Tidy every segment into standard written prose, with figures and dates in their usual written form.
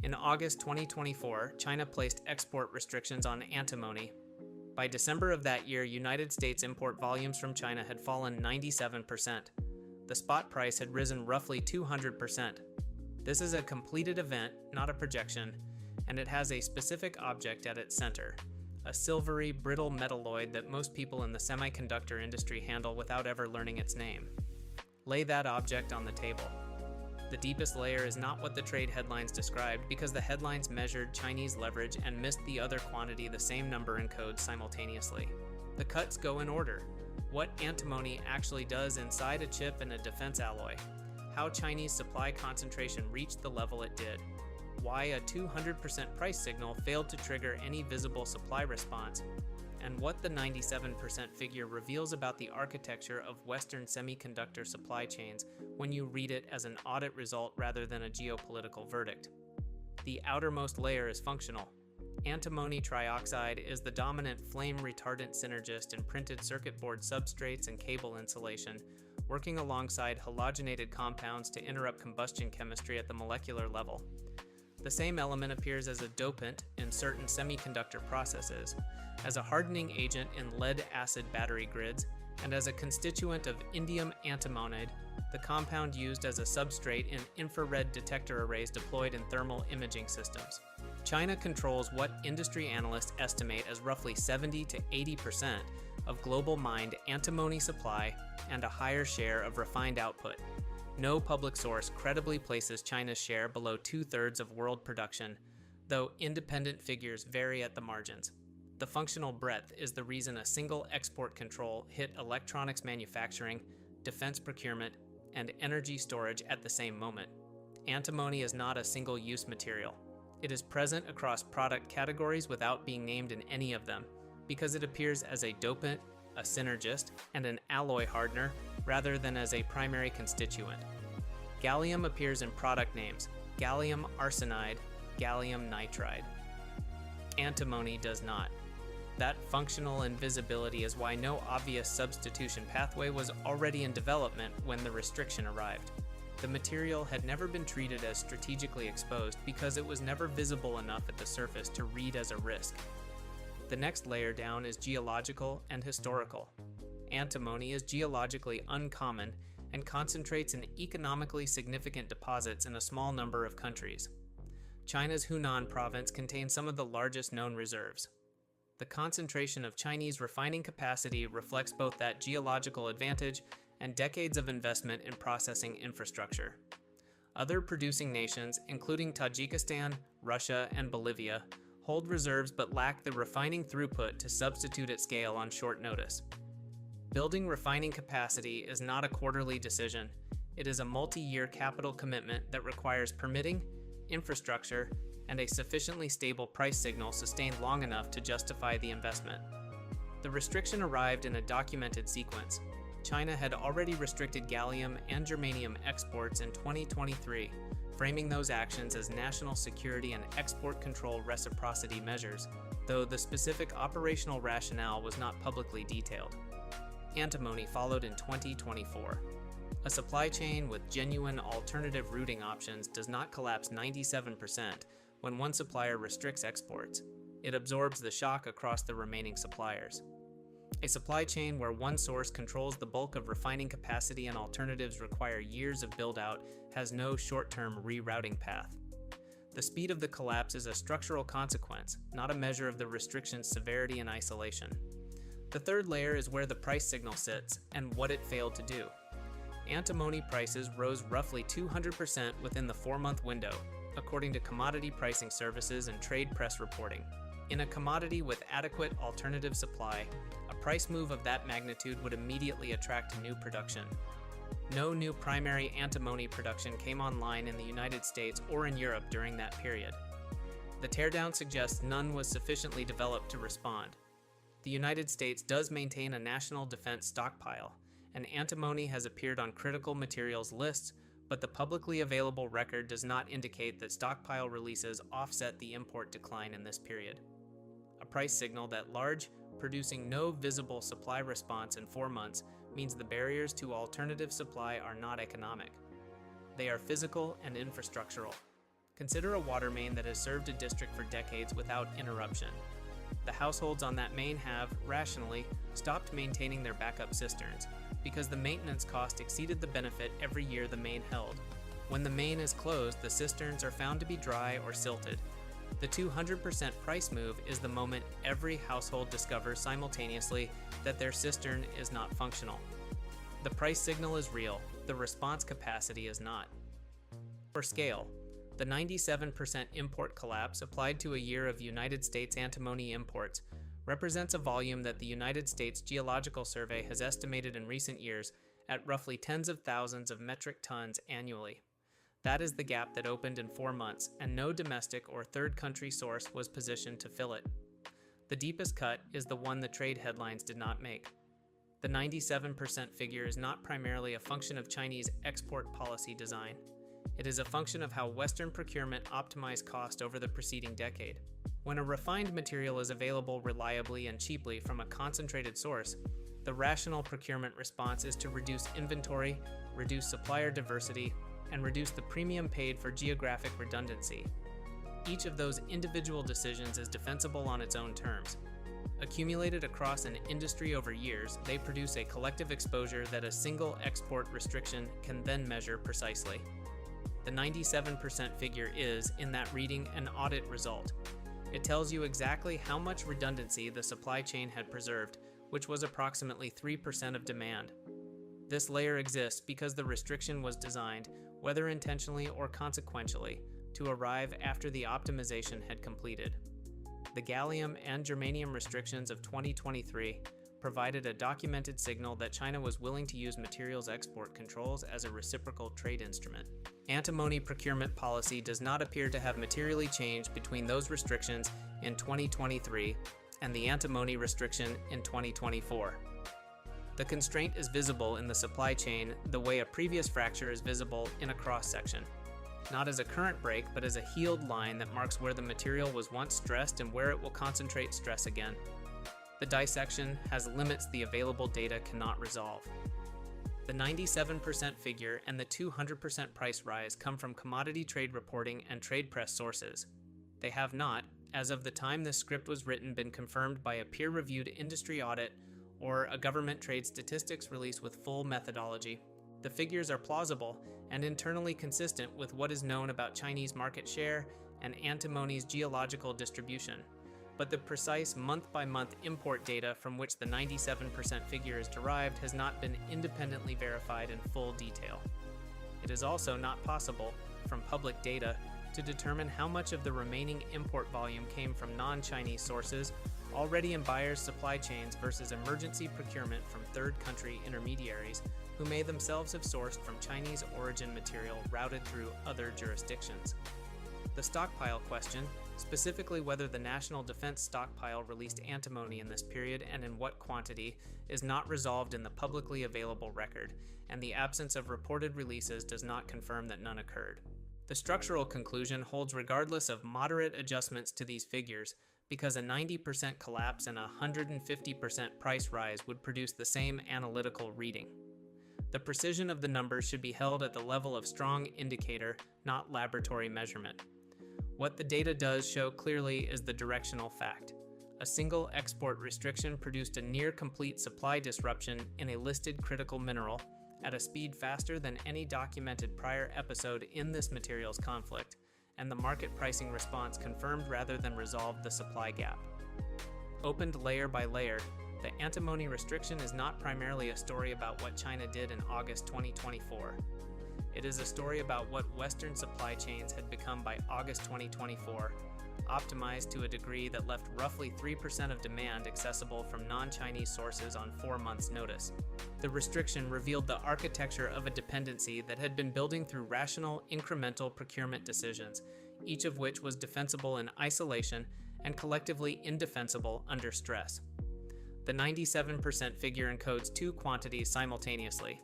In August 2024, China placed export restrictions on antimony. By December of that year, United States import volumes from China had fallen 97%. The spot price had risen roughly 200%. This is a completed event, not a projection, and it has a specific object at its center, a silvery, brittle metalloid that most people in the semiconductor industry handle without ever learning its name. Lay that object on the table. The deepest layer is not what the trade headlines described because the headlines measured Chinese leverage and missed the other quantity the same number encodes simultaneously. The cuts go in order. What antimony actually does inside a chip and a defense alloy. How Chinese supply concentration reached the level it did. Why a 200% price signal failed to trigger any visible supply response. And what the 97% figure reveals about the architecture of Western semiconductor supply chains when you read it as an audit result rather than a geopolitical verdict. The outermost layer is functional. Antimony trioxide is the dominant flame retardant synergist in printed circuit board substrates and cable insulation, working alongside halogenated compounds to interrupt combustion chemistry at the molecular level. The same element appears as a dopant in certain semiconductor processes, as a hardening agent in lead-acid battery grids, and as a constituent of indium antimonide, the compound used as a substrate in infrared detector arrays deployed in thermal imaging systems. China controls what industry analysts estimate as roughly 70 to 80% of global mined antimony supply and a higher share of refined output. No public source credibly places China's share below 2/3 of world production, though independent figures vary at the margins. The functional breadth is the reason a single export control hit electronics manufacturing, defense procurement, and energy storage at the same moment. Antimony is not a single-use material. It is present across product categories without being named in any of them, because it appears as a dopant, a synergist, and an alloy hardener, rather than as a primary constituent. Gallium appears in product names, gallium arsenide, gallium nitride. Antimony does not. That functional invisibility is why no obvious substitution pathway was already in development when the restriction arrived. The material had never been treated as strategically exposed because it was never visible enough at the surface to read as a risk. The next layer down is geological and historical. Antimony is geologically uncommon and concentrates in economically significant deposits in a small number of countries. China's Hunan province contains some of the largest known reserves. The concentration of Chinese refining capacity reflects both that geological advantage and decades of investment in processing infrastructure. Other producing nations, including Tajikistan, Russia, and Bolivia, hold reserves but lack the refining throughput to substitute at scale on short notice. Building refining capacity is not a quarterly decision. It is a multi-year capital commitment that requires permitting, infrastructure, and a sufficiently stable price signal sustained long enough to justify the investment. The restriction arrived in a documented sequence. China had already restricted gallium and germanium exports in 2023, framing those actions as national security and export control reciprocity measures, though the specific operational rationale was not publicly detailed. Antimony followed in 2024. A supply chain with genuine alternative routing options does not collapse 97% when one supplier restricts exports. It absorbs the shock across the remaining suppliers. A supply chain where one source controls the bulk of refining capacity and alternatives require years of build-out has no short-term rerouting path. The speed of the collapse is a structural consequence, not a measure of the restriction's severity and isolation. The third layer is where the price signal sits and what it failed to do. Antimony prices rose roughly 200% within the 4-month window, according to commodity pricing services and trade press reporting. In a commodity with adequate alternative supply, a price move of that magnitude would immediately attract new production. No new primary antimony production came online in the United States or in Europe during that period. The teardown suggests none was sufficiently developed to respond. The United States does maintain a national defense stockpile, and antimony has appeared on critical materials lists, but the publicly available record does not indicate that stockpile releases offset the import decline in this period. A price signal that large, producing no visible supply response in 4 months means the barriers to alternative supply are not economic. They are physical and infrastructural. Consider a water main that has served a district for decades without interruption. The households on that main have, rationally, stopped maintaining their backup cisterns because the maintenance cost exceeded the benefit every year the main held. When the main is closed, the cisterns are found to be dry or silted. The 200% price move is the moment every household discovers simultaneously that their cistern is not functional. The price signal is real, the response capacity is not. For scale, the 97% import collapse applied to a year of United States antimony imports represents a volume that the United States Geological Survey has estimated in recent years at roughly tens of thousands of metric tons annually. That is the gap that opened in 4 months, and no domestic or third country source was positioned to fill it. The deepest cut is the one the trade headlines did not make. The 97% figure is not primarily a function of Chinese export policy design. It is a function of how Western procurement optimized cost over the preceding decade. When a refined material is available reliably and cheaply from a concentrated source, the rational procurement response is to reduce inventory, reduce supplier diversity, and reduce the premium paid for geographic redundancy. Each of those individual decisions is defensible on its own terms. Accumulated across an industry over years, they produce a collective exposure that a single export restriction can then measure precisely. The 97% figure is, in that reading, an audit result. It tells you exactly how much redundancy the supply chain had preserved, which was approximately 3% of demand. This layer exists because the restriction was designed, whether intentionally or consequentially, to arrive after the optimization had completed. The gallium and germanium restrictions of 2023 provided a documented signal that China was willing to use materials export controls as a reciprocal trade instrument. Antimony procurement policy does not appear to have materially changed between those restrictions in 2023 and the antimony restriction in 2024. The constraint is visible in the supply chain the way a previous fracture is visible in a cross-section. Not as a current break, but as a healed line that marks where the material was once stressed and where it will concentrate stress again. The dissection has limits the available data cannot resolve. The 97% figure and the 200% price rise come from commodity trade reporting and trade press sources. They have not, as of the time this script was written, been confirmed by a peer-reviewed industry audit or a government trade statistics release with full methodology. The figures are plausible and internally consistent with what is known about Chinese market share and antimony's geological distribution, but the precise month-by-month import data from which the 97% figure is derived has not been independently verified in full detail. It is also not possible, from public data, to determine how much of the remaining import volume came from non-Chinese sources already in buyers' supply chains versus emergency procurement from third-country intermediaries who may themselves have sourced from Chinese origin material routed through other jurisdictions. The stockpile question, specifically whether the National Defense Stockpile released antimony in this period and in what quantity, is not resolved in the publicly available record, and the absence of reported releases does not confirm that none occurred. The structural conclusion holds regardless of moderate adjustments to these figures, because a 90% collapse and a 150% price rise would produce the same analytical reading. The precision of the numbers should be held at the level of strong indicator, not laboratory measurement. What the data does show clearly is the directional fact. A single export restriction produced a near-complete supply disruption in a listed critical mineral at a speed faster than any documented prior episode in this materials conflict, and the market pricing response confirmed rather than resolved the supply gap. Opened layer by layer, the antimony restriction is not primarily a story about what China did in August 2024. It is a story about what Western supply chains had become by August 2024, optimized to a degree that left roughly 3% of demand accessible from non-Chinese sources on 4 months' notice. The restriction revealed the architecture of a dependency that had been building through rational, incremental procurement decisions, each of which was defensible in isolation and collectively indefensible under stress. The 97% figure encodes two quantities simultaneously: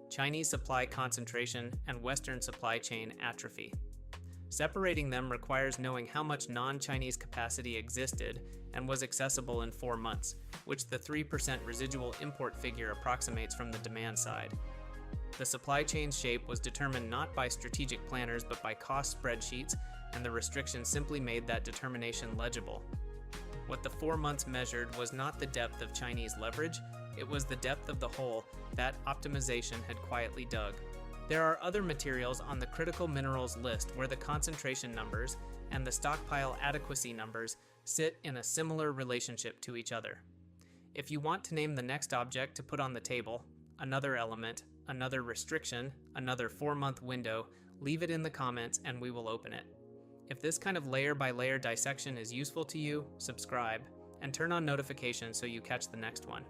Chinese supply concentration and Western supply chain atrophy. Separating them requires knowing how much non-Chinese capacity existed and was accessible in 4 months, which the 3% residual import figure approximates from the demand side. The supply chain's shape was determined not by strategic planners but by cost spreadsheets and the restriction simply made that determination legible. What the 4 months measured was not the depth of Chinese leverage, it was the depth of the hole that optimization had quietly dug. There are other materials on the critical minerals list where the concentration numbers and the stockpile adequacy numbers sit in a similar relationship to each other. If you want to name the next object to put on the table, another element, another restriction, another 4-month window, leave it in the comments and we will open it. If this kind of layer-by-layer dissection is useful to you, subscribe, and turn on notifications so you catch the next one.